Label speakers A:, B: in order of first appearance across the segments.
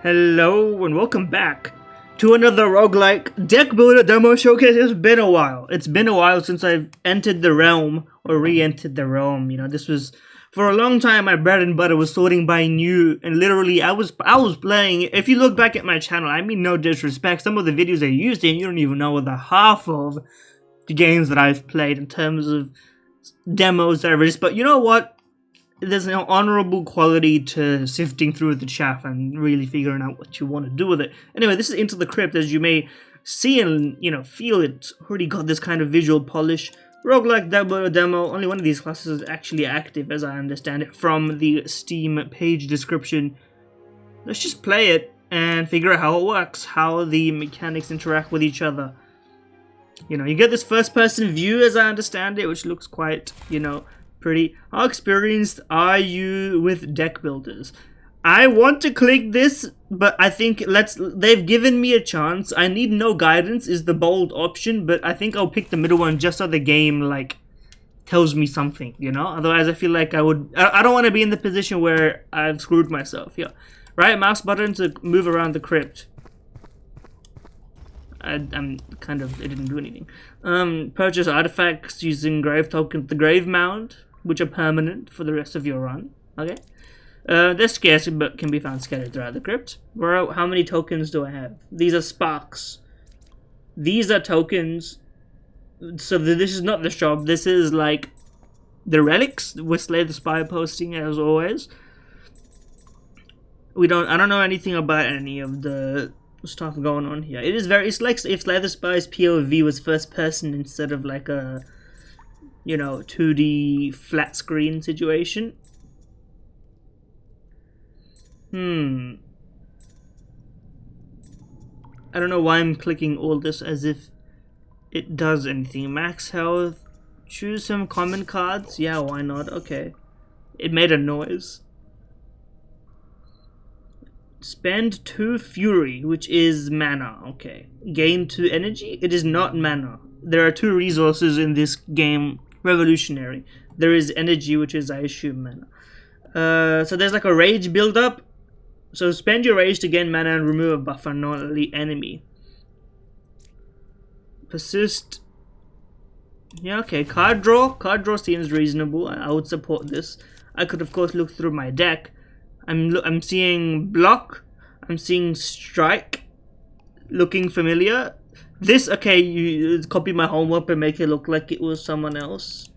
A: Hello and welcome back to another roguelike deck builder demo showcase. It's been a while. It's been a while since I've entered the realm or re-entered the realm. You know, this was for a long time my bread and butter was sorting by new, and literally I was playing. If you look back at my channel, I mean no disrespect, some of the videos I used in, you don't even know the half of the games that I've played in terms of demos that I've released. But you know what? There's an honorable quality to sifting through the chaff and really figuring out what you want to do with it. Anyway, this is Into the Crypt, as you may see and, feel it. Already got this kind of visual polish. Roguelike Deckbuilder demo. Only one of these classes is actually active, as I understand it, from the Steam page description. Let's just play it and figure out how it works, how the mechanics interact with each other. You get this first-person view, as I understand it, which looks quite, pretty. How experienced are you with deck builders? I want to click this, but I think they've given me a chance. I need no guidance is the bold option, but I think I'll pick the middle one just so the game tells me something, Otherwise I feel like I don't want to be in the position where I've screwed myself. Yeah. Right mouse button to move around the crypt. It didn't do anything. Purchase artifacts using grave tokens, the grave mound, which are permanent for the rest of your run. Okay. They're scarce, but can be found scattered throughout the crypt. How many tokens do I have? These are sparks. These are tokens. So this is not the shop. This is the relics with Slay the Spy posting, as always. I don't know anything about any of the stuff going on here. It's like if Slay the Spy's POV was first person instead of a 2D flat screen situation. I don't know why I'm clicking all this as if it does anything. Max health. Choose some common cards. Yeah, why not? Okay. It made a noise. Spend 2 fury, which is mana. Okay. Gain 2 energy. It is not mana. There are 2 resources in this game. Revolutionary. There is energy, which is, I assume, mana. So there's a rage build up. So spend your rage to gain mana and remove a buff on non-elite enemy. Persist. Yeah, okay. Card draw. Card draw seems reasonable. I would support this. I could, of course, look through my deck. I'm seeing block. I'm seeing strike. Looking familiar. This, okay, you copy my homework and make it look like it was someone else.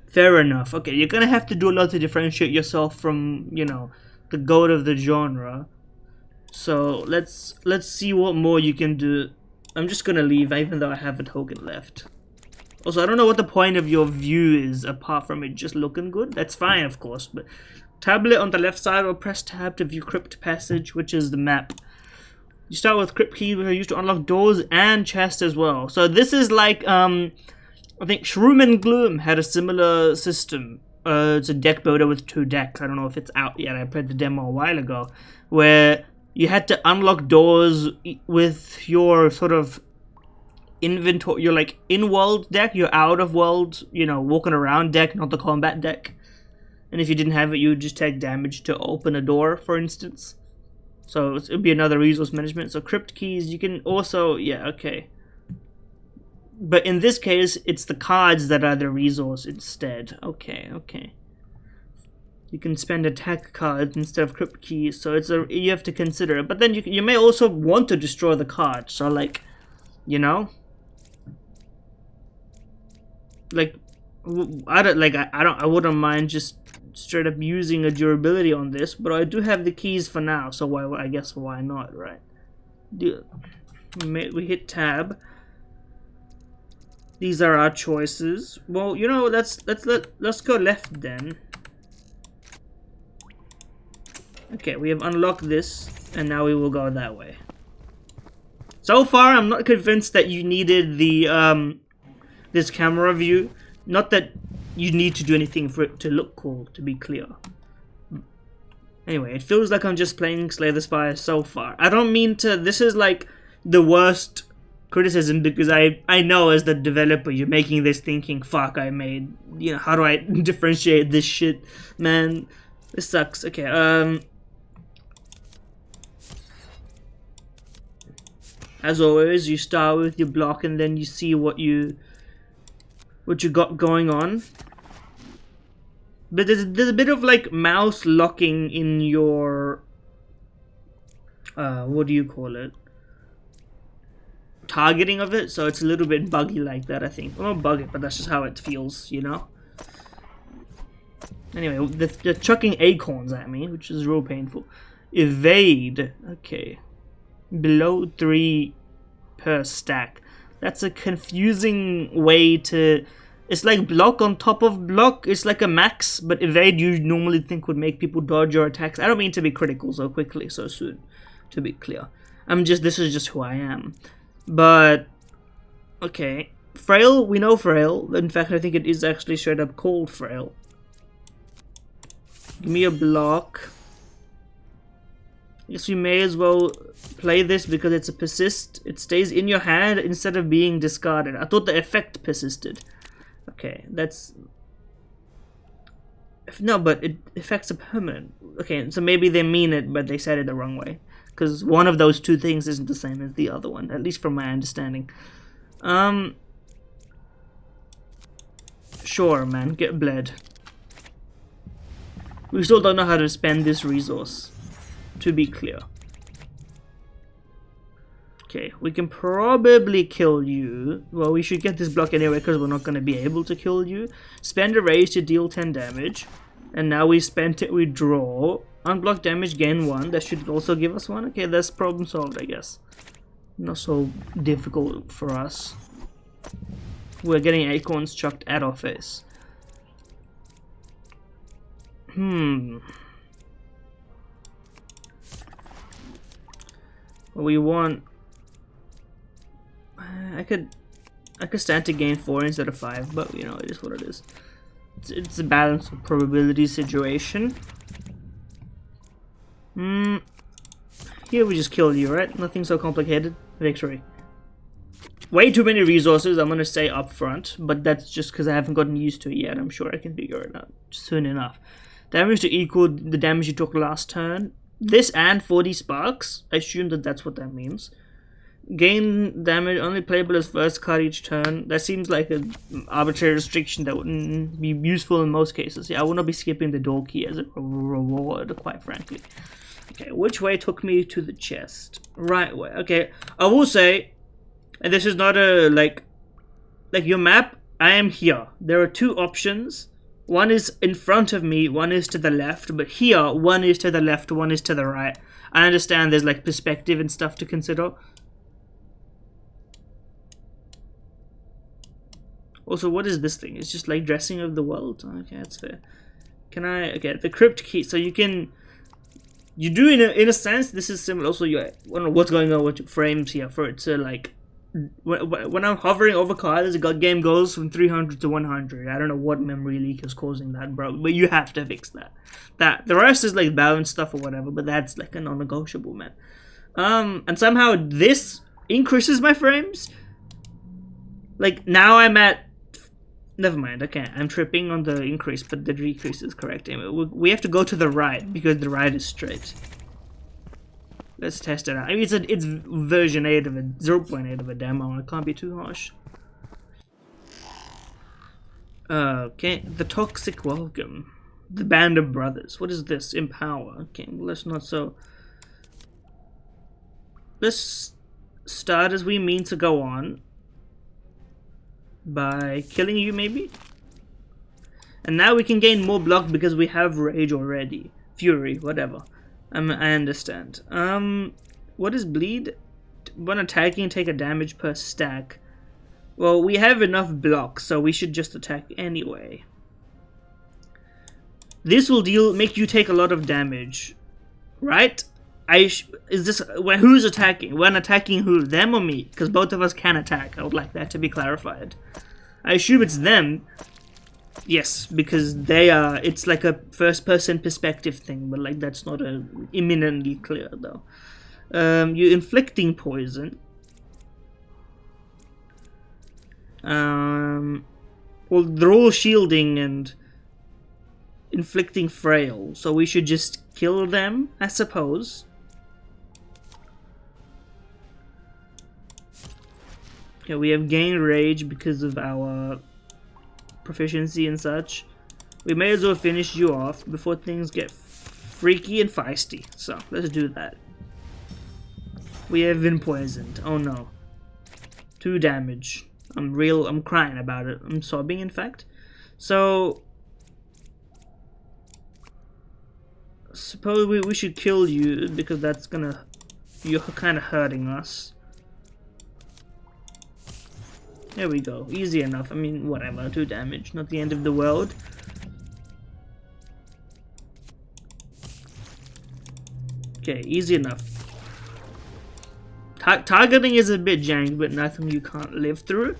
A: Fair enough. Okay, you're gonna have to do a lot to differentiate yourself from, the goat of the genre. So let's see what more you can do. I'm just gonna leave, even though I have a token left. Also, I don't know what the point of your view is apart from it just looking good. That's fine, of course, but tablet on the left side, or press tab to view Crypt Passage, which is the map. You start with Crypt keys, which are used to unlock doors and chests as well. So this is I think Shroom and Gloom had a similar system. It's a deck builder with 2 decks. I don't know if it's out yet. I played the demo a while ago, where you had to unlock doors with your sort of inventory. Your in-world deck, your out-of-world, walking around deck, not the combat deck. And if you didn't have it, you would just take damage to open a door, for instance. So it would be another resource management. So crypt keys, you can also, yeah, okay. But in this case, it's the cards that are the resource instead. Okay, okay. You can spend attack cards instead of crypt keys, so you have to consider it. But then you may also want to destroy the card. So I wouldn't mind just straight up using a durability on this, but I do have the keys for now, so I guess why not, right? We hit tab. These are our choices. Well, let's go left then. Okay, we have unlocked this, and now we will go that way. So far, I'm not convinced that you needed the this camera view. Not that you need to do anything for it to look cool, to be clear. Anyway, it feels like I'm just playing Slay the Spy so far. I don't mean to... This is the worst criticism, because I know as the developer you're making this thinking, fuck, I made... how do I differentiate this shit? Man, this sucks. Okay, As always, you start with your block and then you see what you got going on. But there's a bit of like mouse locking in your what do you call it? Targeting of it, so it's a little bit buggy like that, I think. Well, not buggy, but that's just how it feels, you know? Anyway, they're chucking acorns at me, which is real painful. Evade. Okay. Below 3 per stack. That's a confusing way to... It's like block on top of block. It's like a max, but evade you normally think would make people dodge your attacks. I don't mean to be critical so quickly, so soon, to be clear. This is just who I am. But, okay. Frail, we know Frail. In fact, I think it is actually straight up called Frail. Give me a block. I guess we may as well play this because it's a persist. It stays in your hand instead of being discarded. I thought the effect persisted. Okay, that's... No, but it affects a permanent. Okay, so maybe they mean it, but they said it the wrong way. Because one of those two things isn't the same as the other one, at least from my understanding. Sure, man, get bled. We still don't know how to spend this resource, to be clear. Okay, we can probably kill you. Well, we should get this block anyway because we're not going to be able to kill you. Spend a raise to deal 10 damage. And now we spent it, we draw. Unblock damage, gain 1. That should also give us 1. Okay, that's problem solved, I guess. Not so difficult for us. We're getting acorns chucked at our face. We want... I could stand to gain 4 instead of 5, but you know, it is what it is. It's a balance of probability situation. Here we just kill you, right? Nothing so complicated. Victory. Way too many resources, I'm gonna say up front, but that's just because I haven't gotten used to it yet. I'm sure I can figure it out soon enough. Damage to equal the damage you took last turn. This and 40 sparks. I assume that that's what that means. Gain damage only playable as first card each turn. That seems like an arbitrary restriction that wouldn't be useful in most cases. Yeah, I would not be skipping the door key as a reward, quite frankly. Okay, which way took me to the chest? Right way. Okay, I will say, and this is not a like your map. I am here. There are 2 options. One is in front of me, one is to the left, but here, one is to the left, one is to the right. I understand there's like perspective and stuff to consider. Also, what is this thing? It's just like dressing of the world. Okay, that's fair. Can I... Okay, the Crypt key. So you can... You do, in a sense, this is similar. Also, I don't know what's going on with frames here for it to like... When I'm hovering over cards, the game goes from 300 to 100. I don't know what memory leak is causing that, bro. But you have to fix that. The rest is like balance stuff or whatever, but that's like a non-negotiable, man. And somehow this increases my frames. Like, now I'm at... Never mind, okay, I'm tripping on the increase, but the decrease is correct. Anyway, we have to go to the right, because the right is straight. Let's test it out. I mean, it's version 8 of a 0.8 of a demo. It can't be too harsh. Okay, the Toxic Welcome. The Band of Brothers. What is this? Empower. Okay, well, let's not so... Let's start as we mean to go on. By killing you, maybe? And now we can gain more block because we have Rage already. Fury, whatever. I understand. What is bleed? When attacking, take a damage per stack. Well, we have enough blocks, so we should just attack anyway. This will make you take a lot of damage, right? Is this who's attacking? When attacking who? Them or me? Because both of us can attack. I would like that to be clarified. I assume it's them. Yes, because they are. It's like a first-person perspective thing, but like that's not imminently clear though. You're inflicting poison. Well, they're all shielding and inflicting frail, so we should just kill them, I suppose. Okay, we have gained rage because of our proficiency and such. We may as well finish you off before things get freaky and feisty. So, let's do that. We have been poisoned. Oh no. 2 damage. I'm crying about it. I'm sobbing, in fact. So, suppose we should kill you because that's gonna... You're kind of hurting us. There we go. Easy enough. I mean, whatever. 2 damage. Not the end of the world. Okay, easy enough. Targeting is a bit jank, but nothing you can't live through.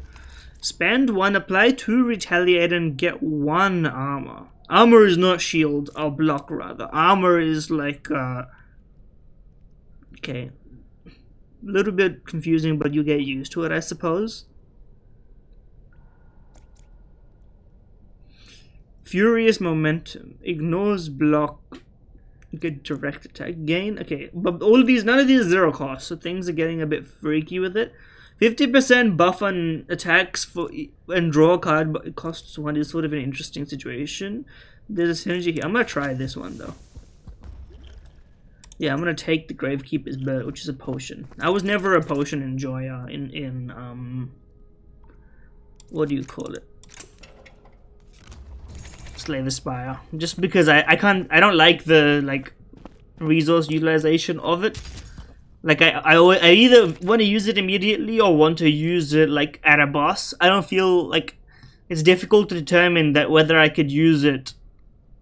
A: Spend 1, apply 2, retaliate, and get 1 armor. Armor is not shield, or block rather. Armor is like, okay. A little bit confusing, but you get used to it, I suppose. Furious momentum. Ignores block. Get direct attack. Gain. Okay, but all these, none of these are 0 cost, so things are getting a bit freaky with it. 50% buff on attacks for and draw a card, but it costs 1 is sort of an interesting situation. There's a synergy here. I'm gonna try this one though. Yeah, I'm gonna take the Gravekeeper's Bird, which is a potion. I was never a potion enjoyer in what do you call it? Slay the Spire. Just because I don't like the resource utilization of it. Like I either want to use it immediately or want to use it like at a boss. I don't feel like it's difficult to determine that whether I could use it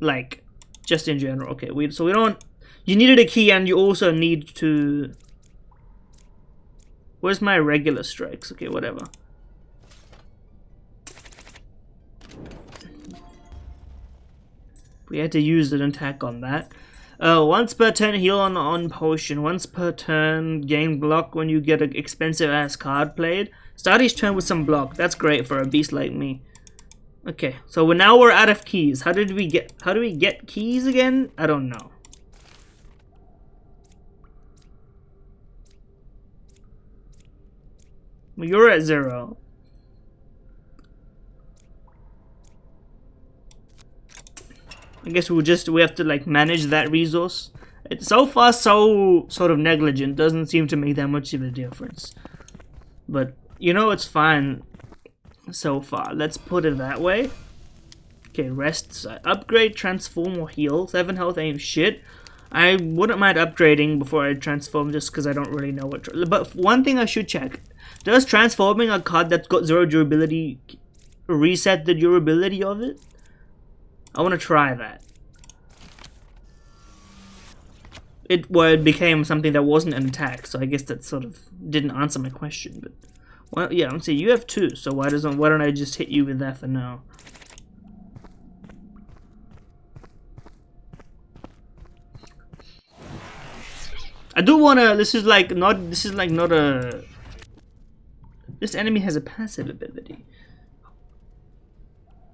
A: like just in general. Okay, so we don't. You needed a key and you also need to. Where's my regular strikes? Okay, whatever. We had to use an attack on that. Once per turn, heal on potion. Once per turn, gain block when you get an expensive ass card played. Start each turn with some block. That's great for a beast like me. Okay, so now we're out of keys. How do we get keys again? I don't know. Well, you're at 0. I guess we have to like manage that resource. It's so far so sort of negligent, doesn't seem to make that much of a difference. But you know, it's fine so far. Let's put it that way. Okay, rest side. Upgrade, transform, or heal. 7 health ain't shit. I wouldn't mind upgrading before I transform just because I don't really know what. But one thing I should check. Does transforming a card that's got 0 durability reset the durability of it? I want to try that. It became something that wasn't an attack, so I guess that sort of didn't answer my question. But well, yeah, let's see. You have 2, so why don't I just hit you with that for now? I do wanna. This enemy has a passive ability.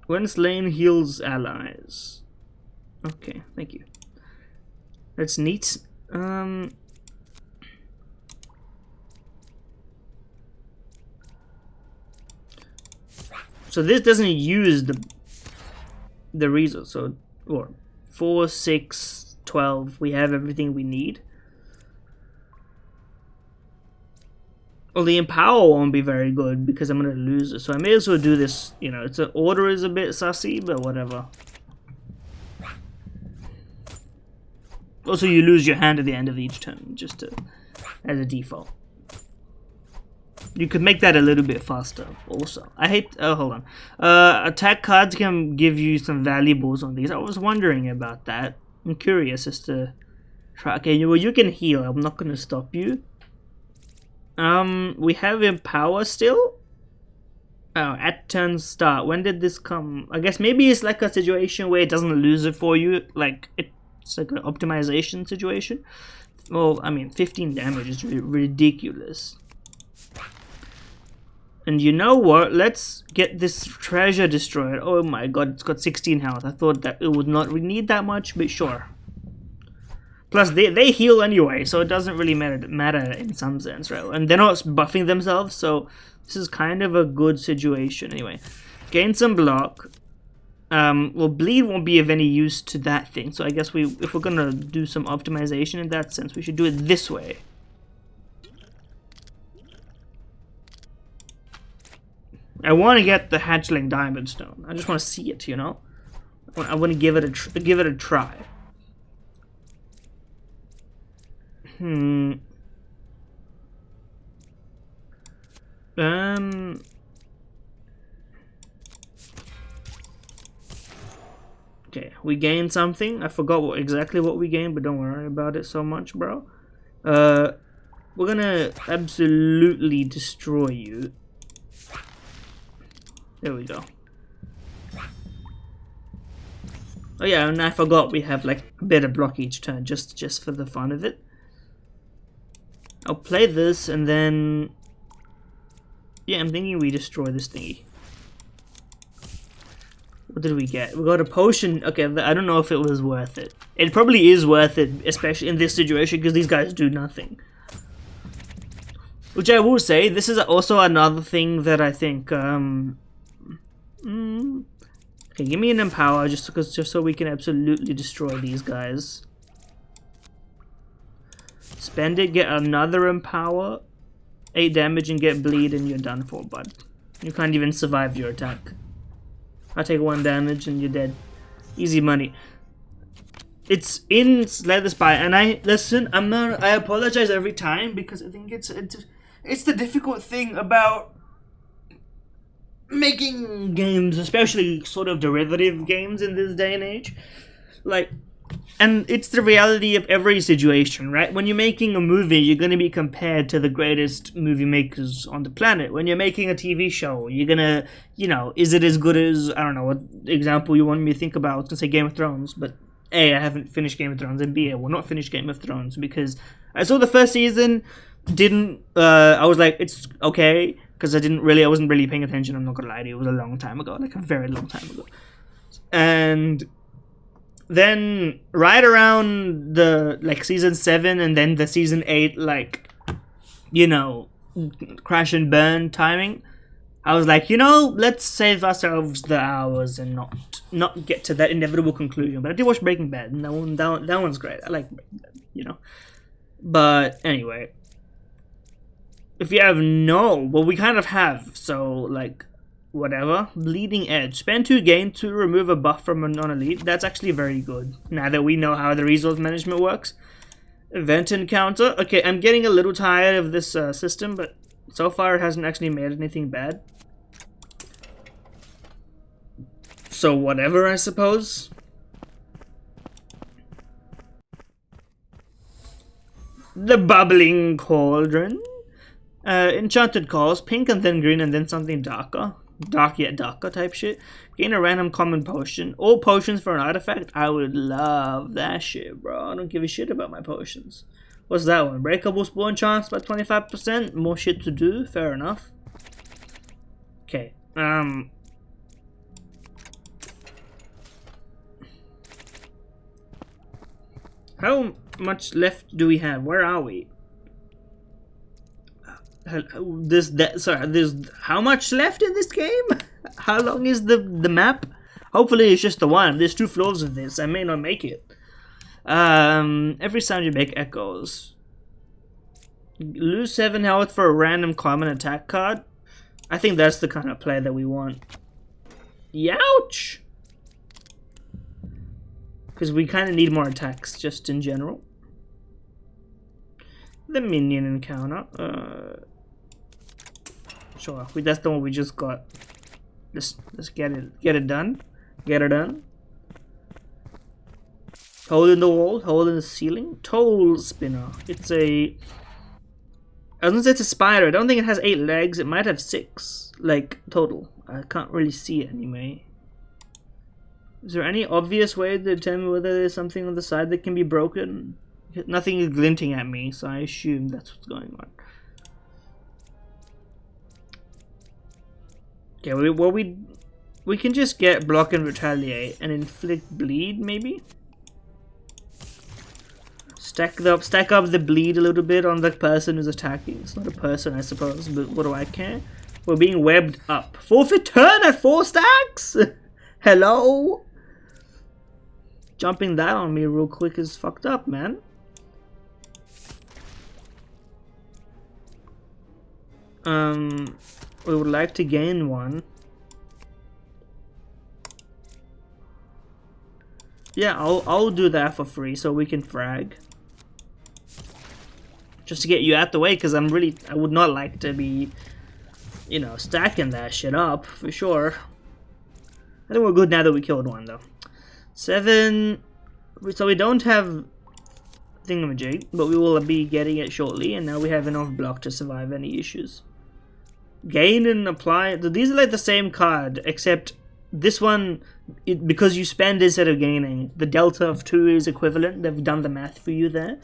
A: When slain, heals allies. Okay, thank you. That's neat. So this doesn't use the resource. So, or 4, 6, 12. We have everything we need. Well, the Empower won't be very good because I'm gonna lose it. So I may as well do this. You know, its order is a bit sussy, but whatever. Also, you lose your hand at the end of each turn, just as a default. You could make that a little bit faster. Also, I hate. Oh, hold on. Attack cards can give you some valuables on these. I was wondering about that. I'm curious as to try. Okay, well, you can heal. I'm not gonna stop you. We have Empower still. Oh, at turn start. When did this come? I guess maybe it's like a situation where it doesn't lose it for you. Like it's like an optimization situation. Well, I mean, 15 damage is ridiculous. And you know what? Let's get this treasure destroyed. Oh my god, it's got 16 health. I thought that it would not need that much, but sure. Plus, they heal anyway, so it doesn't really matter in some sense, right? And they're not buffing themselves, so this is kind of a good situation. Anyway, gain some block. Well, bleed won't be of any use to that thing, so I guess if we're gonna do some optimization in that sense, we should do it this way. I want to get the hatchling diamond stone. I just want to see it, you know. I want to give it a try. Okay, we gained something. I forgot exactly what we gained, but don't worry about it so much, bro. We're gonna absolutely destroy you. There we go. Oh yeah, and I forgot we have like a bit of block each turn, just for the fun of it. I'll play this and then... Yeah, I'm thinking we destroy this thingy. What did we get? We got a potion. Okay, I don't know if it was worth it. It probably is worth it, especially in this situation, because these guys do nothing. Which I will say, this is also another thing that I think... Okay, give me an empower just so we can absolutely destroy these guys. Spend it, get another empower, 8 damage and get bleed, and you're done for, bud. You can't even survive your attack. I take 1 damage and you're dead. Easy money. It's in Slay Spy, and I apologize every time because I think it's the difficult thing about making games, especially sort of derivative games in this day and age. Like, and it's the reality of every situation, right? When you're making a movie, you're going to be compared to the greatest movie makers on the planet. When you're making a TV show, you're going to, you know, is it as good as, I don't know, what example you want me to think about? I was going to say Game of Thrones, but A, I haven't finished Game of Thrones, and B, I will not finish Game of Thrones because I saw the first season, I was like, it's okay, because I wasn't really paying attention, I'm not gonna lie to you, it was a long time ago, like a very long time ago. And then, right around the, like, season 7 and then the season 8, like, you know, crash and burn timing, I was like, you know, let's save ourselves the hours and not get to that inevitable conclusion. But I did watch Breaking Bad, and that one's great. I like Breaking Bad, you know. But anyway, if you have well, we kind of have, so, like, whatever. Bleeding Edge. Spend 2 gain to remove a buff from a non-elite. That's actually very good, now that we know how the resource management works. Event encounter. Okay, I'm getting a little tired of this system, but so far it hasn't actually made anything bad. So whatever, I suppose. The Bubbling Cauldron. Enchanted Calls, pink and then green and then something darker. Dark yet darker type shit. Gain a random common potion. All potions for an artifact. I would love that shit, bro. I don't give a shit about my potions. What's that one? Breakable spawn chance by 25%. More shit to do. Fair enough. Okay. How much left do we have? Where are we? There's how much left in this game? How long is the map? Hopefully it's just the one. There's 2 floors of this. I may not make it. Every sound you make echoes. Lose 7 health for a random common attack card. I think that's the kind of play that we want. Youch! Because we kind of need more attacks, just in general. The minion encounter. Sure, that's the one we just got. Let's get it done. Get it done. Hole in the wall, hole in the ceiling. Toll spinner. It's a... I was gonna say it's a spider. I don't think it has 8 legs. It might have 6, like, total. I can't really see it anyway. Is there any obvious way to determine whether there's something on the side that can be broken? Nothing is glinting at me, so I assume that's what's going on. Okay, well, we can just get block and retaliate and inflict bleed, maybe? Stack up the bleed a little bit on the person who's attacking. It's not a person, I suppose, but what do I care? We're being webbed up. Forfeit turn at 4 stacks? Hello? Jumping that on me real quick is fucked up, man. We would like to gain one. Yeah, I'll do that for free so we can frag. Just to get you out the way, because I would not like to be, you know, stacking that shit up, for sure. I think we're good now that we killed one, though. 7, so we don't have thingamajig, but we will be getting it shortly, and now we have enough block to survive any issues. Gain and apply, these are like the same card, except this one, because you spend instead of gaining, the delta of 2 is equivalent. They've done the math for you there.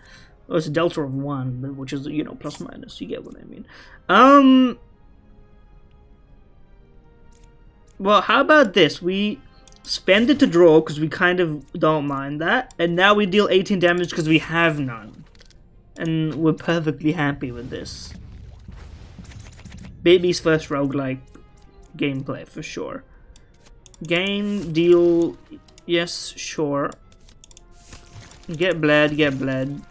A: Or it's a delta of 1, which is, you know, plus minus. You get what I mean. Well, how about this? We spend it to draw because we kind of don't mind that. And now we deal 18 damage because we have none. And we're perfectly happy with this. Baby's first roguelike gameplay, for sure. Gain, deal, yes, sure. Get bled, get bled.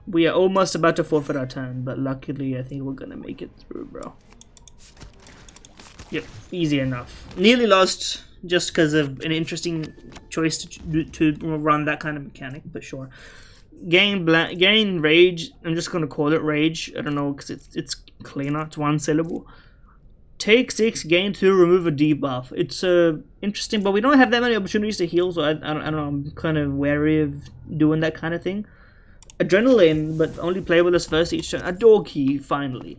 A: We are almost about to forfeit our turn, but luckily I think we're gonna make it through, bro. Yep, easy enough. Nearly lost just because of an interesting choice to run that kind of mechanic, but sure. Gain rage. I'm just gonna call it rage. I don't know because it's cleaner. It's 1 syllable. Take 6, gain 2, remove a debuff. It's interesting, but we don't have that many opportunities to heal, so I don't know. I'm kind of wary of doing that kind of thing. Adrenaline, but only playable as first each turn. A door key, finally.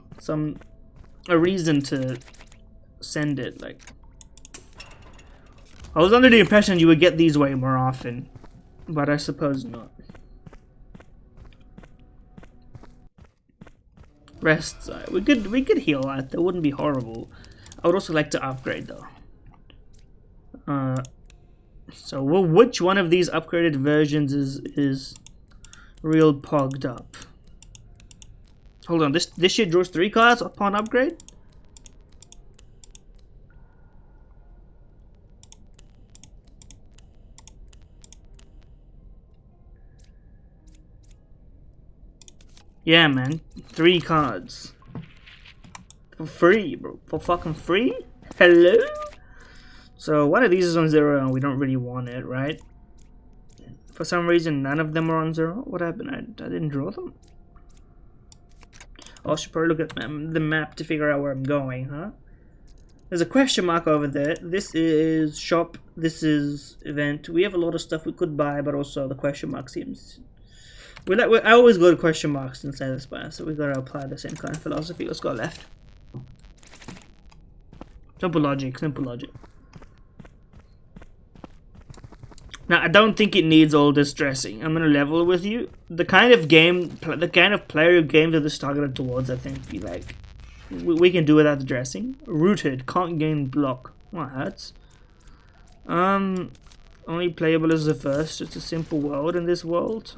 A: A reason to send it. Like, I was under the impression you would get these way more often, but I suppose not. Rest side. We could heal that. That wouldn't be horrible. I would also like to upgrade though. So which one of these upgraded versions is real pogged up? Hold on. This shit draws 3 cards upon upgrade. Yeah, man. 3 cards. For free, bro. For fucking free? Hello? So, one of these is on 0 and we don't really want it, right? For some reason, none of them are on 0. What happened? I didn't draw them? I should probably look at the map to figure out where I'm going, huh? There's a question mark over there. This is shop. This is event. We have a lot of stuff we could buy, but also the question mark seems... I always go to question marks inside the spy, so we gotta apply the same kind of philosophy. Let's go left. Simple logic, simple logic. Now, I don't think it needs all this dressing. I'm gonna level with you. The kind of player games that this targeted towards, I think, be like, we can do without the dressing. Rooted, can't gain block. Well, that hurts. Only playable as the first. It's a simple world in this world.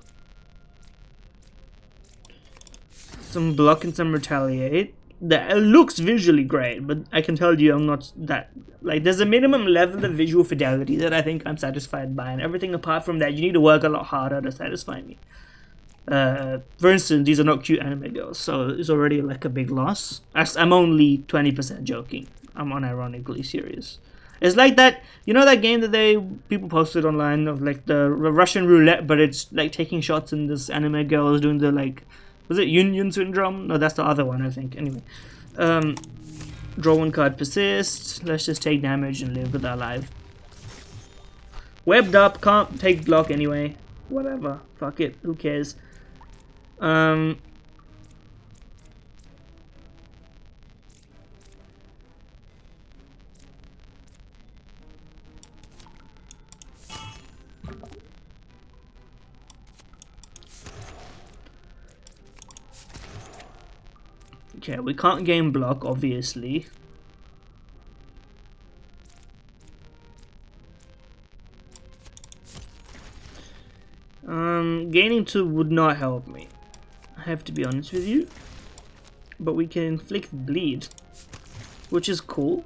A: Some block and some retaliate. That looks visually great, but I can tell you I'm not that... Like, there's a minimum level of visual fidelity that I think I'm satisfied by, and everything apart from that, you need to work a lot harder to satisfy me. For instance, these are not cute anime girls, so it's already like a big loss. I'm only 20% joking. I'm unironically serious. It's like that, you know that game that people posted online of like the Russian roulette, but it's like taking shots and this anime girl is doing the like... Was it Union Syndrome? No, that's the other one, I think. Anyway. Draw 1 card, persist. Let's just take damage and live with our life. Webbed up, can't take block anyway. Whatever. Fuck it. Who cares? Okay, we can't gain block, obviously. Gaining 2 would not help me, I have to be honest with you. But we can inflict bleed, which is cool.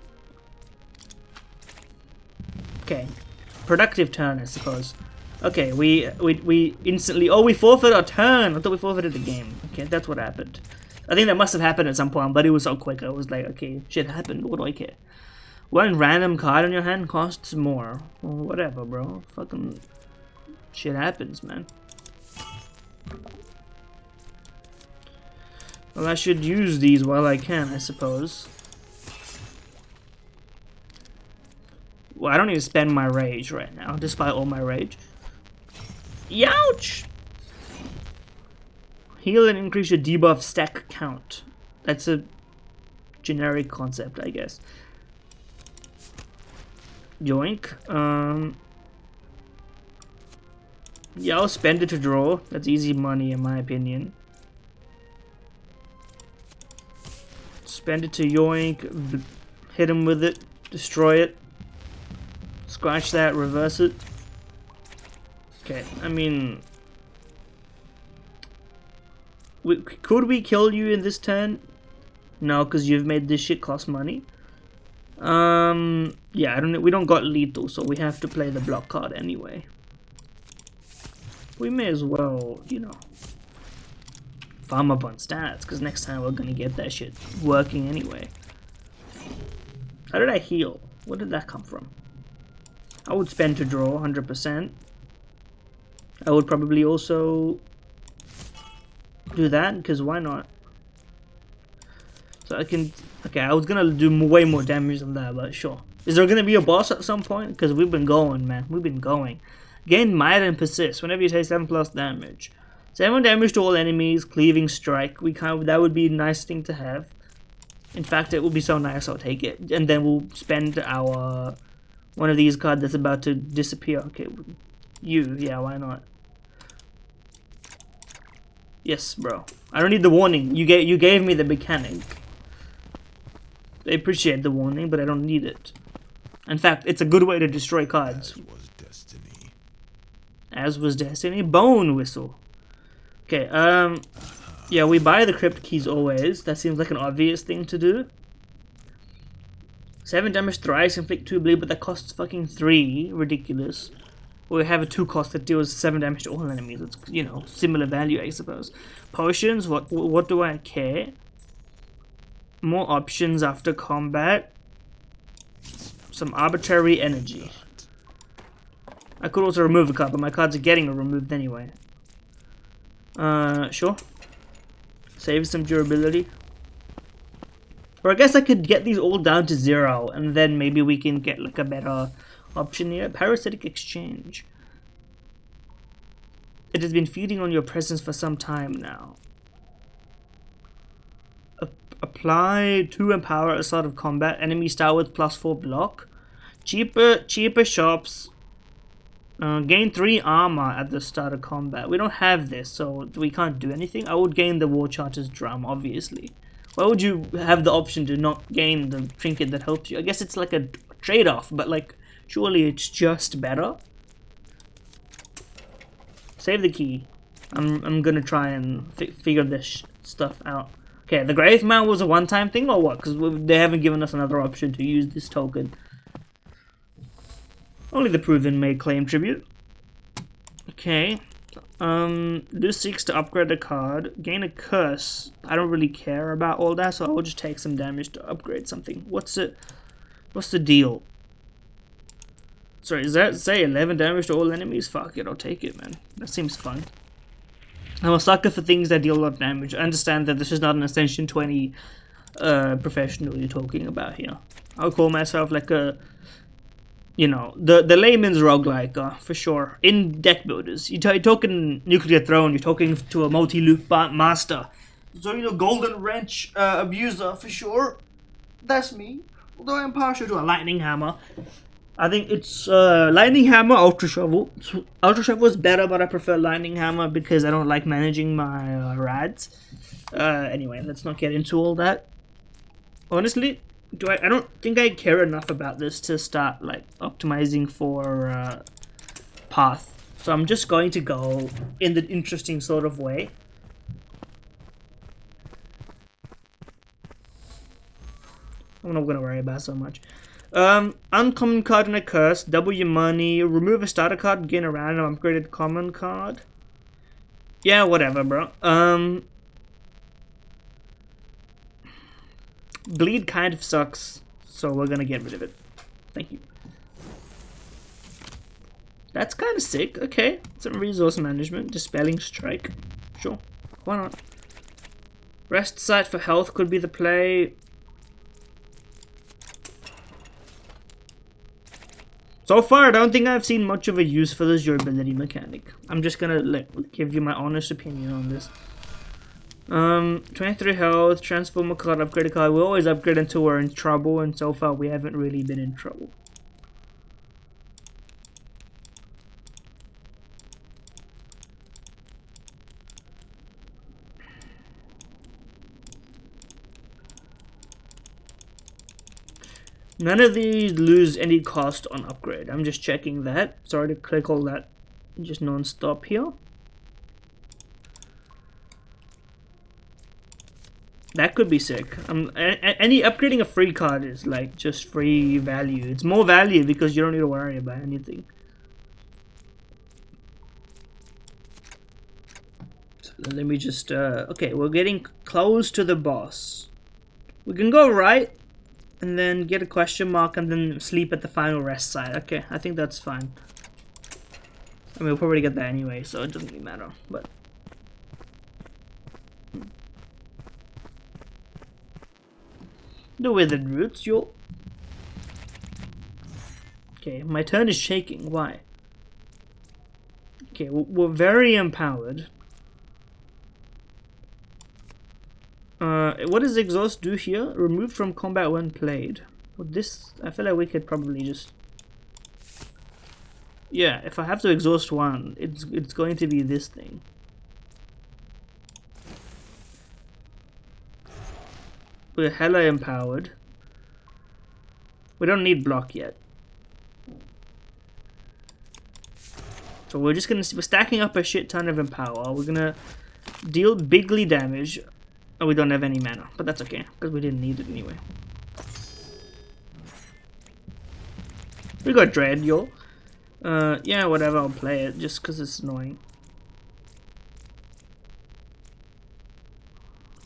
A: Okay, productive turn, I suppose. Okay, we instantly... Oh, we forfeit our turn! I thought we forfeited the game. Okay, that's what happened. I think that must have happened at some point, but it was so quick. I was like, okay, shit happened. What do I care? One random card on your hand costs more. Well, whatever, bro. Fucking shit happens, man. Well, I should use these while I can, I suppose. Well, I don't need to spend my rage right now, despite all my rage. Youch! Heal and increase your debuff stack count. That's a generic concept, I guess. Yoink. Yeah, I'll spend it to draw. That's easy money in my opinion. Spend it to yoink, hit him with it, destroy it, scratch that, reverse it. Okay, I mean, could we kill you in this turn? No, because you've made this shit cost money. Yeah, we don't got lethal, so we have to play the block card anyway. We may as well, you know, farm up on stats, because next time we're gonna get that shit working anyway. How did I heal? Where did that come from? I would spend to draw 100%. I would probably also do that, because why not? So I can... Okay, I was gonna do way more damage than that, but sure. Is there gonna be a boss at some point? Because we've been going, man. We've been going. Gain Might and Persist whenever you take 7+ damage. 7 damage to all enemies, cleaving strike. That would be a nice thing to have. In fact, it would be so nice, I'll take it. And then we'll spend our... one of these cards that's about to disappear. Okay, yeah, why not? Yes, bro. I don't need the warning. You gave me the mechanic. I appreciate the warning, but I don't need it. In fact, it's a good way to destroy cards.
B: As was destiny.
A: As was destiny. Bone whistle. Okay, yeah, we buy the Crypt keys always. That seems like an obvious thing to do. 7 damage thrice, inflict 2 bleed, but that costs fucking 3. Ridiculous. We have a 2 cost that deals 7 damage to all enemies. It's, you know, similar value, I suppose. Potions, what do I care? More options after combat. Some arbitrary energy. I could also remove a card, but my cards are getting removed anyway. Sure. Save some durability. Or I guess I could get these all down to 0, and then maybe we can get like a better option here. Parasitic exchange. It has been feeding on your presence for some time now. Apply 2 empower at the start of combat. Enemy start with +4 block. Cheaper shops. Gain 3 armor at the start of combat. We don't have this, so we can't do anything. I would gain the War Charter's drum, obviously. Why would you have the option to not gain the trinket that helps you? I guess it's like a trade-off, but like, surely it's just better. Save the key. I'm gonna try and figure this stuff out. Okay, the Grave Mount was a one-time thing or what? Because they haven't given us another option to use this token. Only the proven may claim tribute. Okay. Do 6 to upgrade the card. Gain a curse. I don't really care about all that, so I'll just take some damage to upgrade something. What's the deal? Sorry, does that say 11 damage to all enemies? Fuck it, I'll take it, man. That seems fun. I'm a sucker for things that deal a lot of damage. I understand that this is not an Ascension 20 professional you're talking about here. I'll call myself like a, you know, the layman's roguelike, for sure. In deck builders, you're talking Nuclear Throne, you're talking to a multi-loop master. So, you know, Golden Wrench abuser, for sure. That's me. Although I'm partial to a Lightning Hammer. I think it's Lightning Hammer, Ultra Shovel. Ultra Shovel is better, but I prefer Lightning Hammer because I don't like managing my rads. Anyway, let's not get into all that. Honestly, I don't think I care enough about this to start like optimizing for path. So I'm just going to go in the interesting sort of way. I'm not going to worry about so much. Uncommon card and a curse. Double your money. Remove a starter card. Gain a random upgraded common card. Yeah, whatever, bro. Bleed kind of sucks, so we're gonna get rid of it. Thank you. That's kind of sick. Okay, some resource management. Dispelling strike. Sure, why not? Rest site for health could be the play. So far, I don't think I've seen much of a use for this durability mechanic. I'm just gonna give you my honest opinion on this. 23 health, transform a card, upgrade a card. We always upgrade until we're in trouble, and so far we haven't really been in trouble. None of these lose any cost on upgrade. I'm just checking that. Sorry to click all that just non-stop here. That could be sick. Any upgrading a free card is like just free value. It's more value because you don't need to worry about anything. So let me just okay, we're getting close to the boss. We can go right and then get a question mark and then sleep at the final rest site. Okay, I think that's fine. I mean, we'll probably get that anyway, so it doesn't really matter. But the withered roots, yo. Okay, my turn is shaking. Why? Okay, we're very empowered. What does exhaust do here? Removed from combat when played. Well, this, I feel like we could probably just... Yeah, if I have to exhaust one, it's going to be this thing. We're hella empowered. We don't need block yet. So we're stacking up a shit ton of empower. We're gonna deal bigly damage. Oh, we don't have any mana, but that's okay, because we didn't need it anyway. We got Dread, yo. Yeah, whatever, I'll play it, just because it's annoying.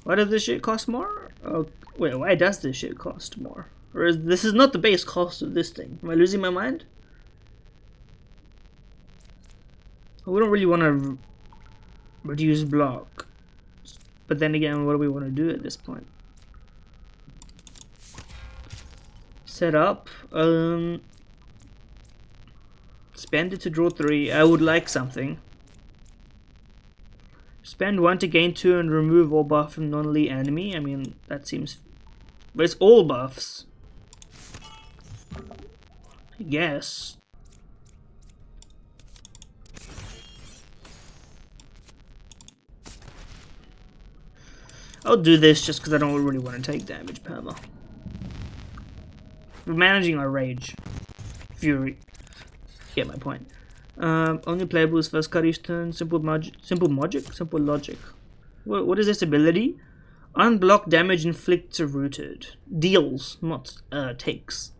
A: Why does this shit cost more? Oh, wait, why does this shit cost more? Or is this is not the base cost of this thing? Am I losing my mind? We don't really want to reduce block. But then again, what do we want to do at this point? Set up. Spend it to draw 3. I would like something. Spend 1 to gain 2 and remove all buff from non-elite enemy. I mean, that seems... But it's all buffs. I guess. I'll do this just because I don't really want to take damage, perma. We're managing our rage. Fury. Get my point. Only playable is first card each turn. Simple logic. What is this ability? Unblock damage inflicts to rooted. Deals, not takes.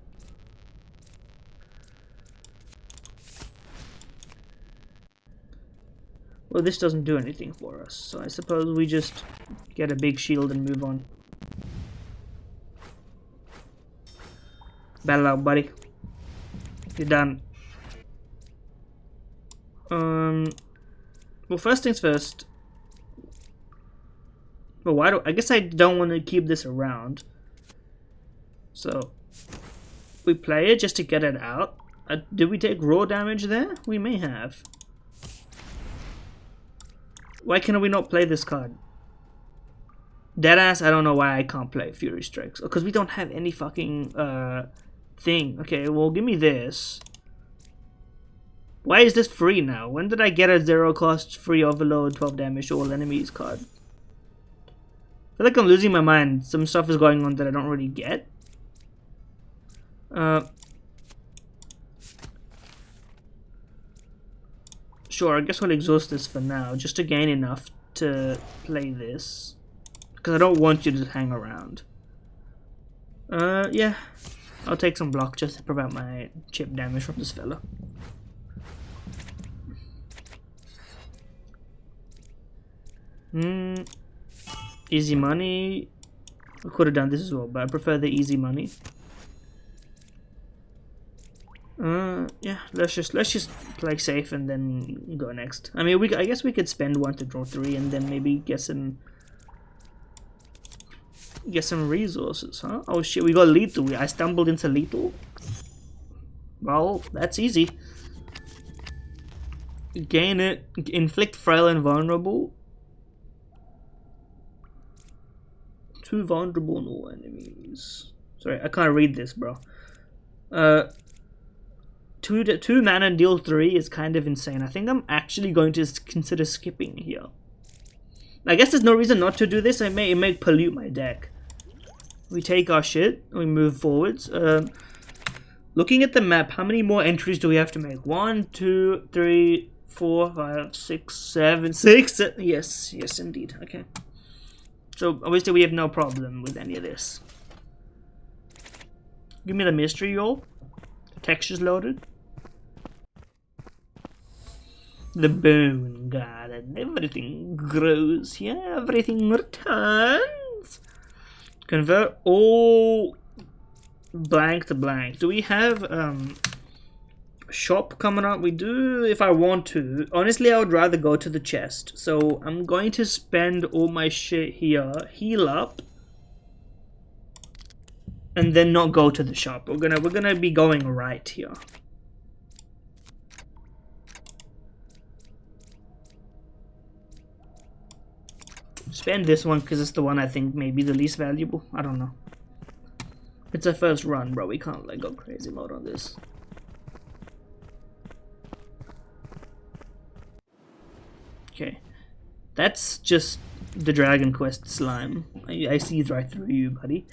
A: Well, this doesn't do anything for us, so I suppose we just get a big shield and move on. Battle out, buddy. You're done. Well, first things first. Well, I guess I don't want to keep this around. So, we play it just to get it out. Did we take raw damage there? We may have. Why can we not play this card? Deadass, I don't know why I can't play Fury Strikes. Because we don't have any fucking thing. Okay, well, give me this. Why is this free now? When did I get a 0 cost free overload 12 damage to all enemies card? I feel like I'm losing my mind. Some stuff is going on that I don't really get. Sure, I guess we'll exhaust this for now, just to gain enough to play this. Because I don't want you to hang around. Yeah. I'll take some block just to prevent my chip damage from this fella. Easy money. I could have done this as well, but I prefer the easy money. Yeah, let's just play safe and then go next. I mean, I guess we could spend 1 to draw 3 and then maybe get some resources, huh? Oh shit, we got lethal. I stumbled into lethal. Well, that's easy. Gain it. Inflict frail and vulnerable. 2 vulnerable on all enemies. Sorry, I can't read this, bro. 2 mana deal 3 is kind of insane. I think I'm actually going to consider skipping here. I guess there's no reason not to do this. It may pollute my deck. We take our shit. We move forwards. Looking at the map, how many more entries do we have to make? 1, 2, 3, 4, 5, 6, 7, 6. Yes, yes, indeed. Okay. So obviously we have no problem with any of this. Give me the mystery, y'all. Textures loaded. The bone garden. Everything grows here. Everything returns. Convert all blank to blank. Do we have shop coming up? We do if I want to. Honestly, I would rather go to the chest. So I'm going to spend all my shit here, heal up, and then not go to the shop. We're gonna be going right here. Spend this one because it's the one I think may be the least valuable. I don't know. It's a first run, bro. We can't like go crazy mode on this. Okay, that's just the Dragon Quest slime. I see right through you, buddy.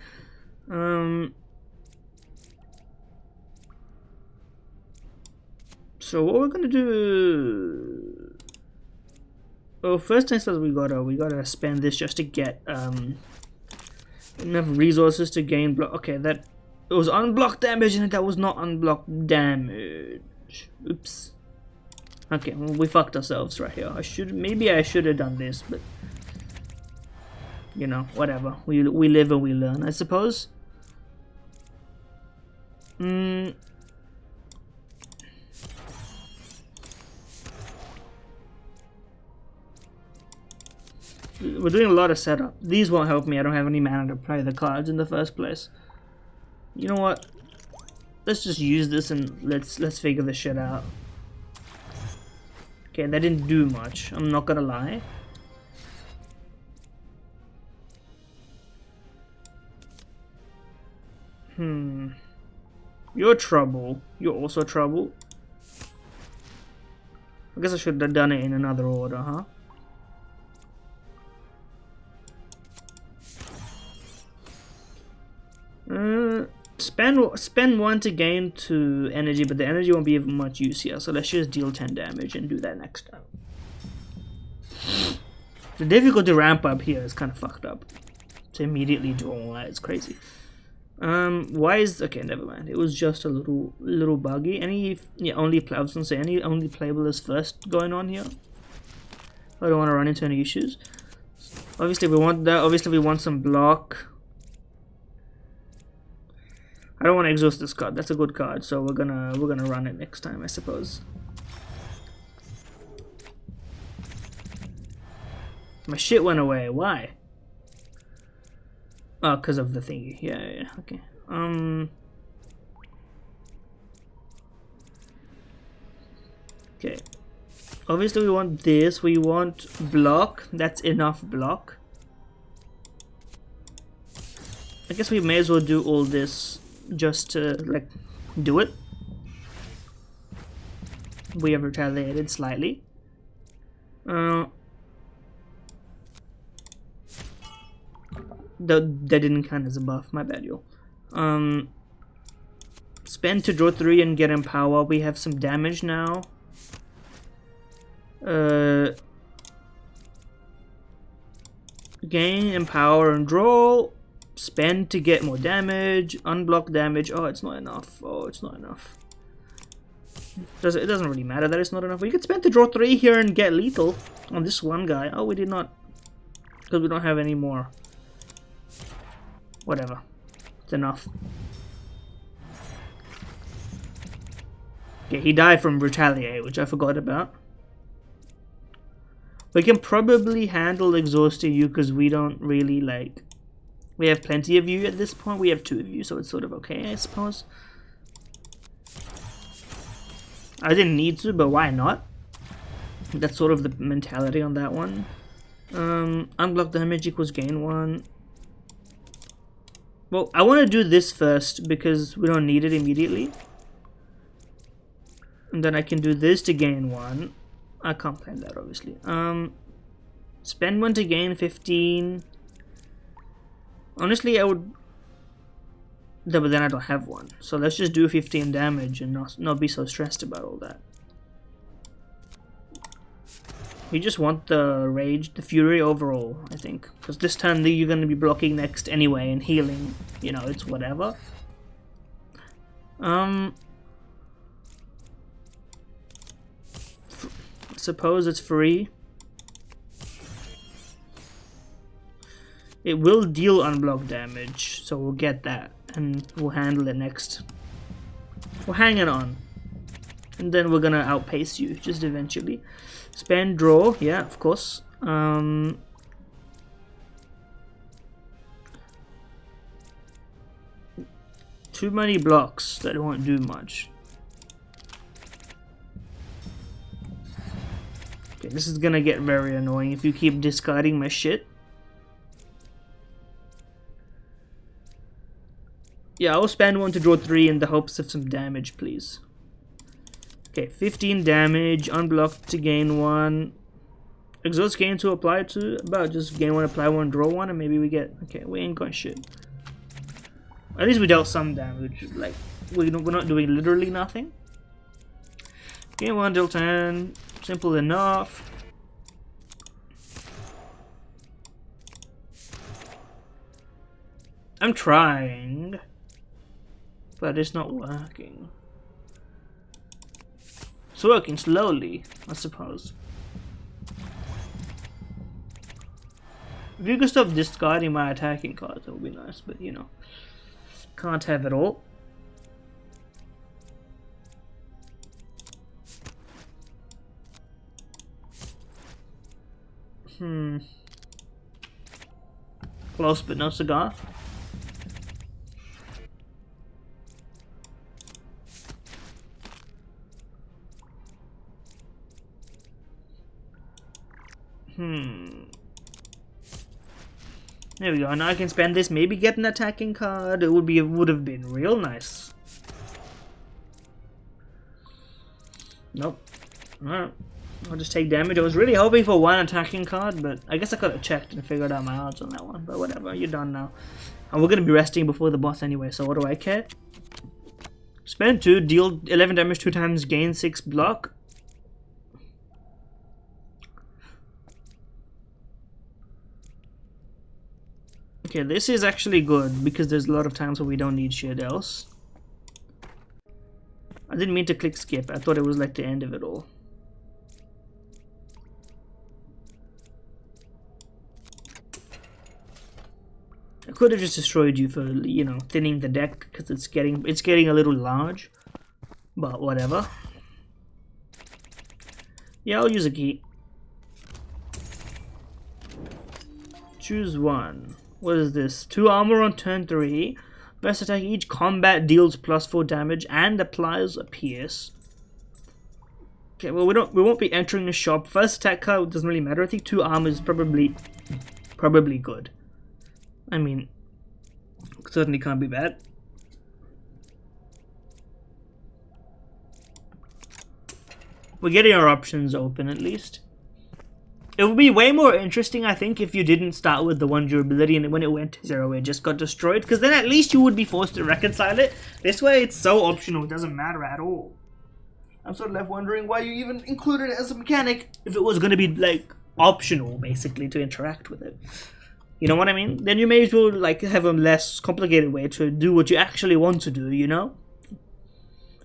A: So what we're gonna do? Well, first things first, we gotta spend this just to get enough resources to gain block. Okay, that it was unblocked damage and that was not unblocked damage. Oops. Okay, well, we fucked ourselves right here. Maybe I should have done this, but you know, whatever. We live and we learn, I suppose. We're doing a lot of setup. These won't help me. I don't have any mana to play the cards in the first place. You know what? Let's just use this and let's figure this shit out. Okay, that didn't do much. I'm not gonna lie. You're trouble. You're also trouble. I guess I should have done it in another order, huh? Spend 1 to gain 2 energy, but the energy won't be of much use here, so let's just deal 10 damage and do that next time. The difficulty ramp up here is kind of fucked up. To immediately do all that, it's crazy. Why is okay? Never mind. It was just a little buggy. Any only playable is first going on here. I don't want to run into any issues. Obviously, we want that. Obviously, we want some block. I don't want to exhaust this card. That's a good card, so we're gonna run it next time, I suppose. My shit went away. Why? Oh, because of the thingy. Yeah. Okay. Okay. Obviously, we want this. We want block. That's enough block. I guess we may as well do all this just to like do it. We have retaliated slightly. That didn't count as a buff. My bad, yo. Spend to draw 3 and get Empower. We have some damage now. Gain, empower, and draw. Spend to get more damage. Unblock damage. Oh, it's not enough. Oh, it's not enough. It doesn't really matter that it's not enough. We could spend to draw 3 here and get lethal on this one guy. Oh, we did not. Because we don't have any more. Whatever. It's enough. Okay, he died from Retaliate, which I forgot about. We can probably handle exhausting you because we don't really like... We have plenty of you at this point. We have 2 of you, so it's sort of okay, I suppose. I didn't need to, but why not? That's sort of the mentality on that one. Unblock damage equals gain 1. Well, I want to do this first because we don't need it immediately. And then I can do this to gain 1. I can't plan that, obviously. Spend 1 to gain 15. Honestly, I would... No, but then I don't have 1. So let's just do 15 damage and not be so stressed about all that. We just want the rage, the fury overall, I think. Because this turn you're going to be blocking next anyway and healing. You know, it's whatever. Suppose it's free. It will deal unblock damage, so we'll get that and we'll handle it next. We're hanging on, and then we're gonna outpace you just eventually. Spend, draw, yeah, of course. Too many blocks that won't do much. Okay, this is gonna get very annoying if you keep discarding my shit. Yeah, I'll spend 1 to draw 3 in the hopes of some damage, please. Okay, 15 damage, unblocked to gain 1. Exhaust gain to apply to, about just gain 1, apply 1, draw 1, and maybe we get... Okay, we ain't got shit. At least we dealt some damage, like, we're not doing literally nothing. Gain 1, deal 10, simple enough. I'm trying, but it's not working. It's working slowly, I suppose. If you could stop discarding my attacking cards, that would be nice, but you know, can't have it all. Close but no cigar. There we go. Now I can spend this, maybe get an attacking card. It would have been real nice. Nope. Alright. I'll just take damage. I was really hoping for 1 attacking card, but I guess I could have checked and figured out my odds on that one. But whatever, you're done now. And we're gonna be resting before the boss anyway, so what do I care? Spend 2, deal 11 damage 2 times, gain 6 block. Okay, this is actually good because there's a lot of times where we don't need shit else. I didn't mean to click skip. I thought it was like the end of it all. I could have just destroyed you for, you know, thinning the deck because it's getting a little large. But whatever. Yeah, I'll use a key. Choose 1. What is this? 2 armor on turn 3. Best attack each combat deals +4 damage and applies a pierce. Okay, well we won't be entering the shop. First attack card doesn't really matter. I think 2 armor is probably good. I mean, certainly can't be bad. We're getting our options open at least. It would be way more interesting, I think, if you didn't start with the 1 durability and when it went to 0 it just got destroyed, because then at least you would be forced to reconcile it. This way it's so optional, it doesn't matter at all. I'm sort of left wondering why you even included it as a mechanic if it was going to be like optional, basically, to interact with it. You know what I mean? Then you may as well like have a less complicated way to do what you actually want to do, you know?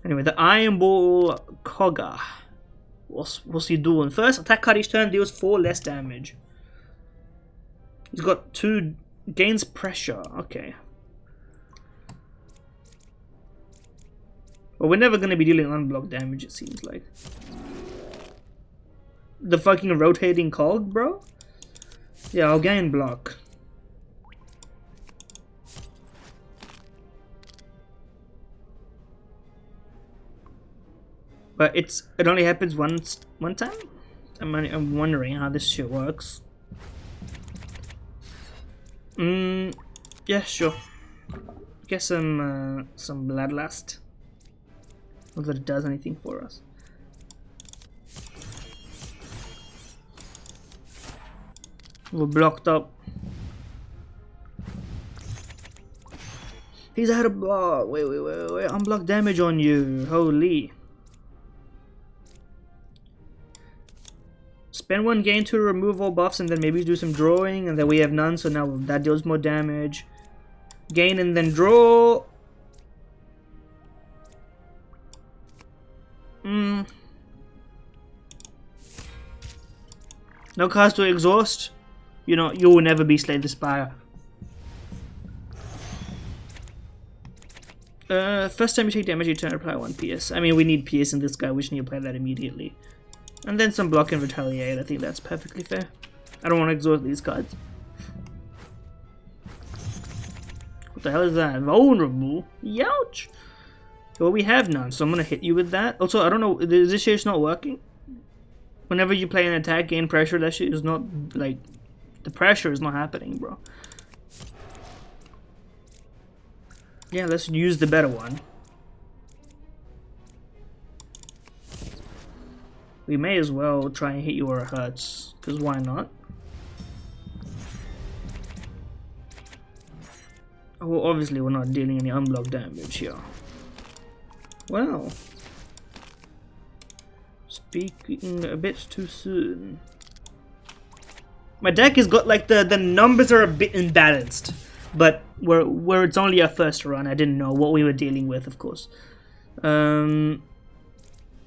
A: Anyway, the Iron Ball Koga. What's he doing? First, attack card each turn deals 4 less damage. He's got 2, gains pressure. Okay. But we're never going to be dealing unblocked damage, it seems like. The fucking rotating cog, bro? Yeah, I'll gain block. But it only happens one time? I'm wondering how this shit works. Yeah, sure. Get some bloodlust. Not that it does anything for us. We're blocked up. He's out of block. Wait. Unblock damage on you. Holy. Spend 1 gain to remove all buffs and then maybe do some drawing, and then we have none, so now that deals more damage. Gain and then draw. No cards to exhaust. You know, you will never be Slay the Spire. First time you take damage, you turn apply 1 PS. I mean, we need PS in this guy, we just need to play that immediately. And then some block and retaliate, I think that's perfectly fair. I don't want to exhaust these cards. What the hell is that? Vulnerable? Youch! Well, we have none, so I'm gonna hit you with that. Also, I don't know, this shit's not working. Whenever you play an attack, gain pressure, that shit is not, like, the pressure is not happening, bro. Yeah, let's use the better one. We may as well try and hit you where it hurts, because why not? Well, obviously we're not dealing any unblocked damage here. Well, speaking a bit too soon. My deck has got like the numbers are a bit imbalanced, but where it's only our first run, I didn't know what we were dealing with, of course.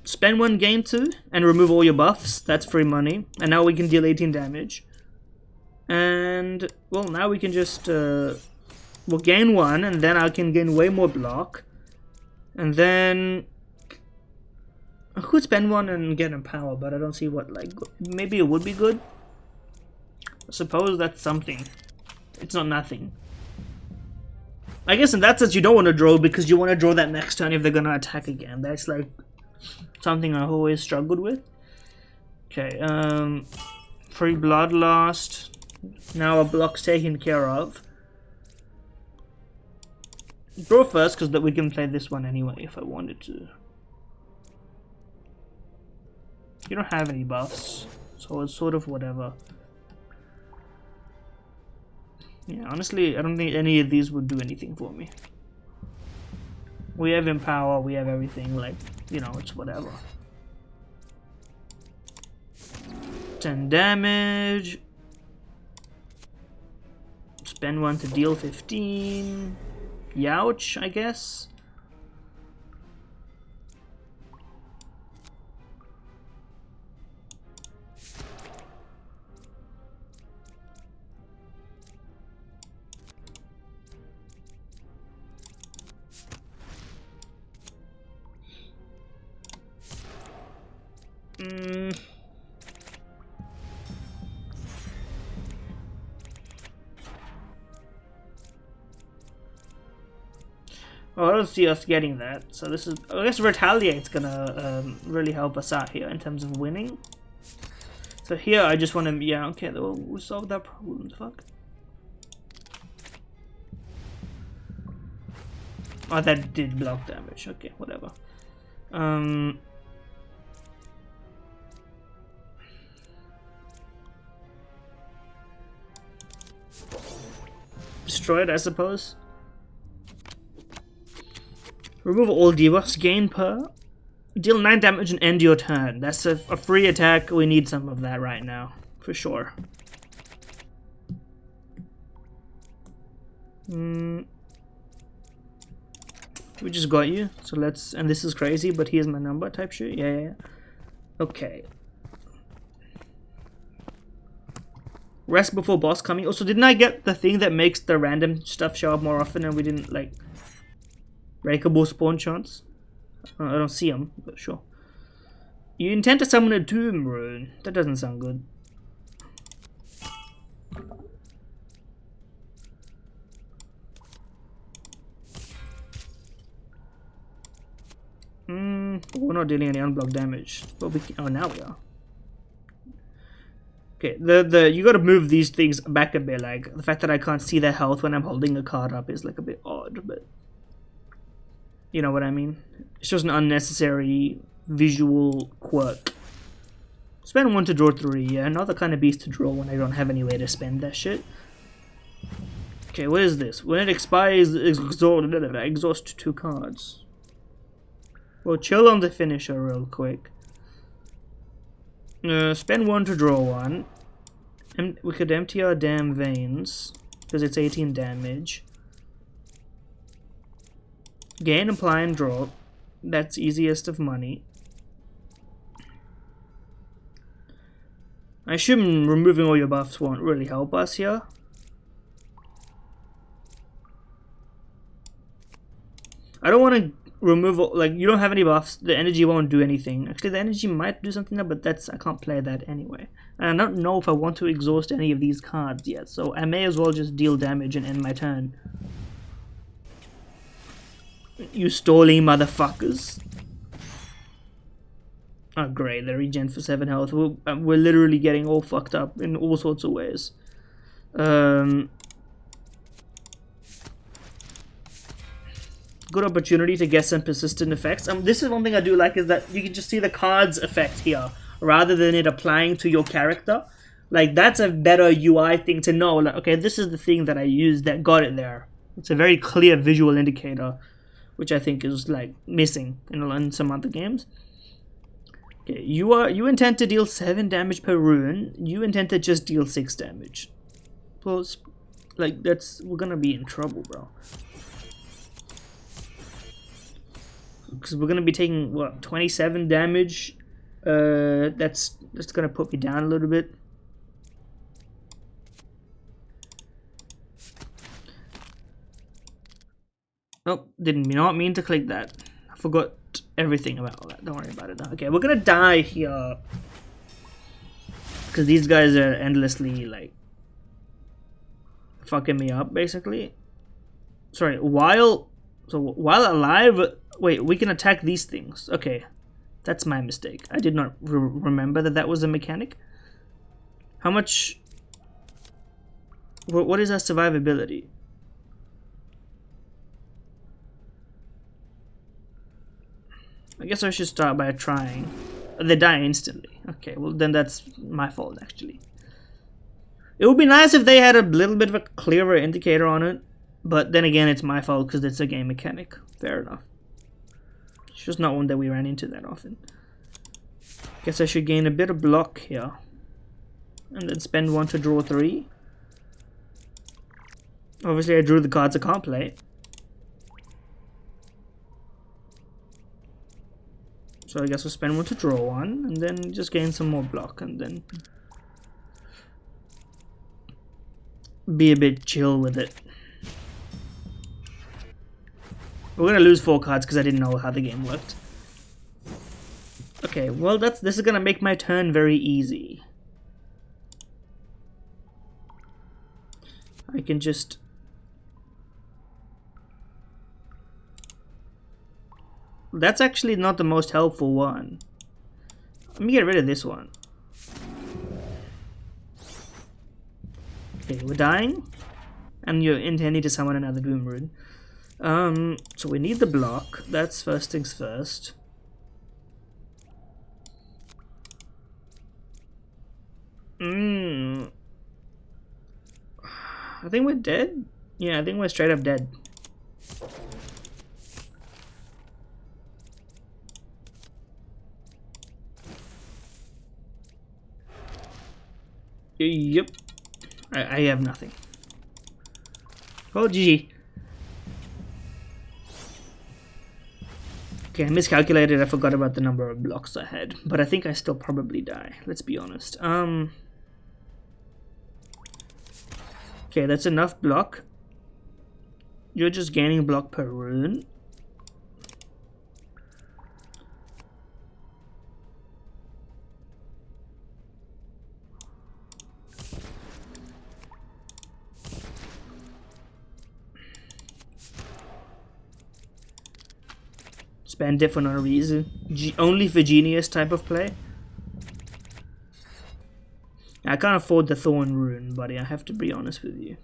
A: Spend 1 gain 2 and remove all your buffs. That's free money, and now we can deal 18 damage. And well, now we can just we'll gain 1, and then I can gain way more block. And then I could spend 1 and get Empower, but I don't see what, like, maybe it would be good. I suppose that's something. It's not nothing. I guess in that sense you don't want to draw because you want to draw that next turn if they're gonna attack again. That's like something I've always struggled with. Okay, free Bloodlust. Now our block's taken care of. Draw first, because we can play this one anyway if I wanted to. You don't have any buffs, so it's sort of whatever. Yeah, honestly, I don't think any of these would do anything for me. We have Empower, we have everything, like, you know, it's whatever. 10 damage. Spend 1 to deal 15. Youch, I guess. Well, I don't see us getting that, so this is, I guess Retaliate's gonna really help us out here in terms of winning. So here I just want to, yeah, okay, we'll solve that problem. The fuck? Oh, that did block damage. Okay, whatever. Destroy it, I suppose. Remove all debuffs, gain per. Deal 9 damage and end your turn. That's a free attack. We need some of that right now, for sure. We just got you, so let's, and this is crazy, but here's my number type shit. Yeah. Okay. Rest before boss coming. Also, didn't I get the thing that makes the random stuff show up more often and we didn't, like, breakable spawn chance? I don't see them, but sure. You intend to summon a Doom Rune. That doesn't sound good. We're not dealing any unblocked damage. But we can, oh, now we are. Okay, you gotta move these things back a bit. Like, the fact that I can't see their health when I'm holding a card up is like a bit odd, but you know what I mean? It's just an unnecessary visual quirk. Spend 1 to draw 3, yeah, not the kind of beast to draw when I don't have any way to spend that shit. Okay, what is this? When it expires, exhaust 2 cards. Well, chill on the finisher real quick. Spend 1 to draw 1. And we could empty our damn veins, because it's 18 damage. Gain, apply, and draw. That's easiest of money. I assume removing all your buffs won't really help us here. I don't want to remove, like, you don't have any buffs, the energy won't do anything. Actually, the energy might do something there, but that's, I can't play that anyway. And I don't know if I want to exhaust any of these cards yet, so I may as well just deal damage and end my turn. You stalling motherfuckers. Oh great, the regen for 7 health. We're literally getting all fucked up in all sorts of ways. Good opportunity to get some persistent effects. This is one thing I do like, is that you can just see the card's effect here, rather than it applying to your character. Like, that's a better UI thing to know. Like, okay, this is the thing that I used that got it there. It's a very clear visual indicator, which I think is, like, missing in some other games. Okay, you intend to deal 7 damage per rune. You intend to just deal 6 damage. Well, like, we're gonna be in trouble, bro. Because we're gonna be taking, what, 27 damage. That's gonna put me down a little bit. Oh, did not mean to click that. I forgot everything about that. Don't worry about it. Okay, we're gonna die here. Because these guys are endlessly, like, fucking me up, basically. Sorry, while alive... Wait, we can attack these things. Okay, that's my mistake. I did not remember that was a mechanic. How much... What is our survivability? I guess I should start by trying. They die instantly. Okay, well then that's my fault, actually. It would be nice if they had a little bit of a clearer indicator on it, but then again, it's my fault because it's a game mechanic. Fair enough. It's just not one that we ran into that often. Guess I should gain a bit of block here. And then spend 1 to draw 3. Obviously I drew the cards I can't play. So I guess we'll spend 1 to draw 1, and then just gain some more block, and then be a bit chill with it. We're gonna lose 4 cards because I didn't know how the game worked. Okay, well this is gonna make my turn very easy. I can just... That's actually not the most helpful one. Let me get rid of this one. Okay, we're dying. And you're intending to summon another Doom Rune. So we need the block. That's first things first. I think we're dead. Yeah, I think we're straight up dead. Yep. I have nothing. Oh, GG. Okay, I miscalculated. I forgot about the number of blocks I had. But I think I still probably die. Let's be honest. Okay, that's enough block. You're just gaining block per rune. Spend it for no reason. Only for genius type of play. I can't afford the Thorn rune, buddy. I have to be honest with you.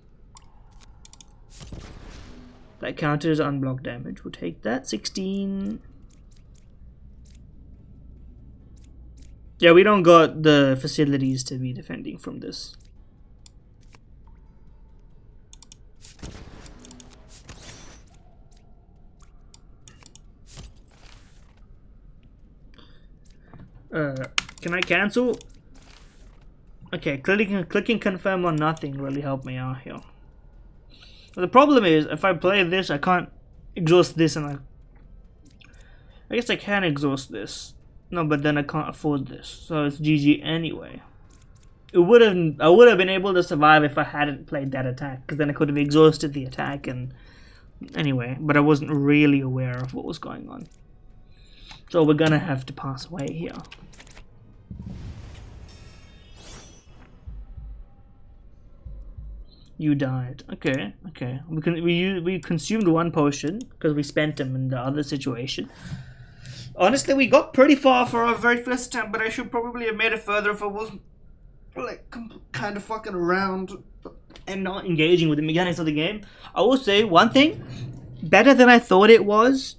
A: That counters unblock damage. We'll take that. 16. Yeah, we don't got the facilities to be defending from this. Can I cancel? Okay, clicking confirm on nothing really helped me out here. But the problem is, if I play this, I can't exhaust this, and I guess I can exhaust this. No, but then I can't afford this, so it's GG anyway. I would have been able to survive if I hadn't played that attack, because then I could have exhausted the attack, and anyway, but I wasn't really aware of what was going on. So we're gonna have to pass away here. You died. Okay, okay. We consumed one potion because we spent them in the other situation. Honestly, we got pretty far for our very first attempt, but I should probably have made it further if I wasn't like kind of fucking around and not engaging with the mechanics of the game. I will say one thing, better than I thought it was.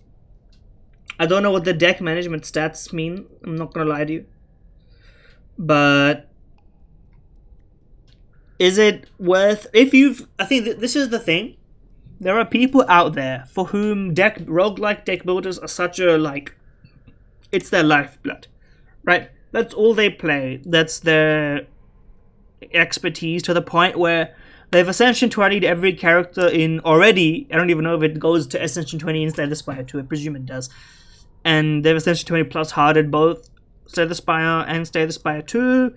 A: I don't know what the deck management stats mean. I'm not gonna lie to you, but is it worth, if you've, I think this is the thing, there are people out there for whom roguelike deck builders are such a, like, it's their lifeblood, right? That's all they play, that's their expertise, to the point where they've Ascension 20'd every character in already. I don't even know if it goes to Ascension 20 in Slay the Spire 2, I presume it does. And they've Ascension 20 plus harded both Slay the Spire and Slay the Spire 2.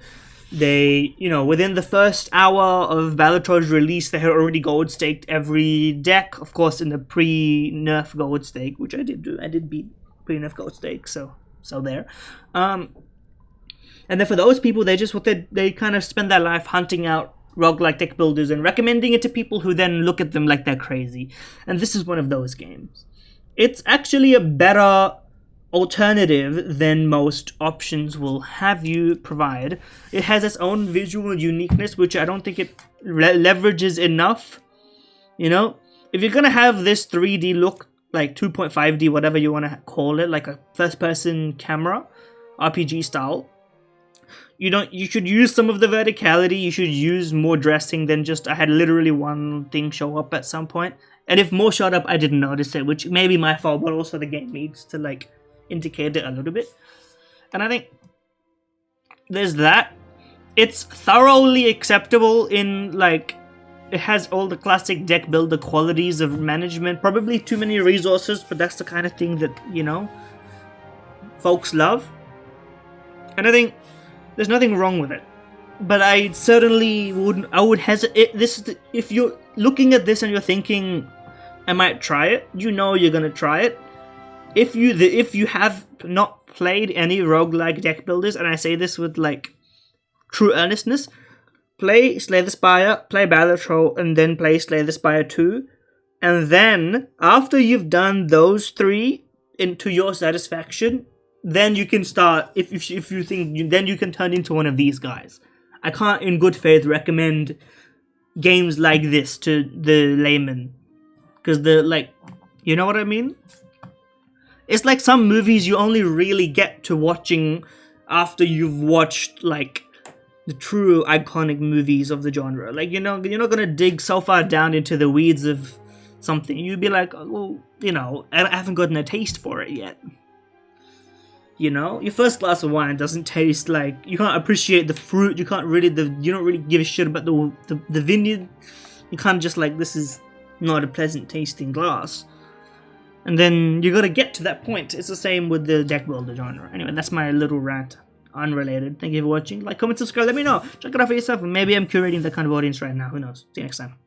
A: They, you know, within the first hour of Balatron's release, they had already gold staked every deck. Of course, in the pre-nerf gold stake, which I did do. I did beat pre-nerf gold stake, so there. And then for those people, they just they kind of spend their life hunting out roguelike deck builders and recommending it to people who then look at them like they're crazy. And this is one of those games. It's actually a better alternative than most options will have you provide. It has its own visual uniqueness, which I don't think it leverages enough. You know, if you're gonna have this 3D look, like 2.5D, whatever you want to call it, like a first-person camera, RPG style, you should use some of the verticality. You should use more dressing than just, I had literally one thing show up at some point, and if more showed up, I didn't notice it, which may be my fault, but also the game needs to like indicate it a little bit. And I think there's that. It's thoroughly acceptable in, like, it has all the classic deck builder qualities of management. Probably too many resources, but that's the kind of thing that, you know, folks love. And I think there's nothing wrong with it. But I certainly would hesitate. If you're looking at this and you're thinking, I might try it, you know you're gonna try it. If you have not played any roguelike deck builders, and I say this with like true earnestness, play Slay the Spire, play Balatron, and then play Slay the Spire 2, and then after you've done those three to your satisfaction, then you can start. If you think, then you can turn into one of these guys. I can't, in good faith, recommend games like this to the layman, because you know what I mean. It's like some movies you only really get to watching after you've watched, like, the true iconic movies of the genre. Like, you know, you're not gonna dig so far down into the weeds of something. You'd be like, oh, well, you know, I haven't gotten a taste for it yet. You know, your first glass of wine doesn't taste like, you can't appreciate the fruit. You can't really you don't really give a shit about the vineyard. You can't just like, this is not a pleasant tasting glass. And then you gotta get to that point. It's the same with the deck builder genre. Anyway, that's my little rant. Unrelated. Thank you for watching. Like, comment, subscribe. Let me know. Check it out for yourself. And maybe I'm curating that kind of audience right now. Who knows? See you next time.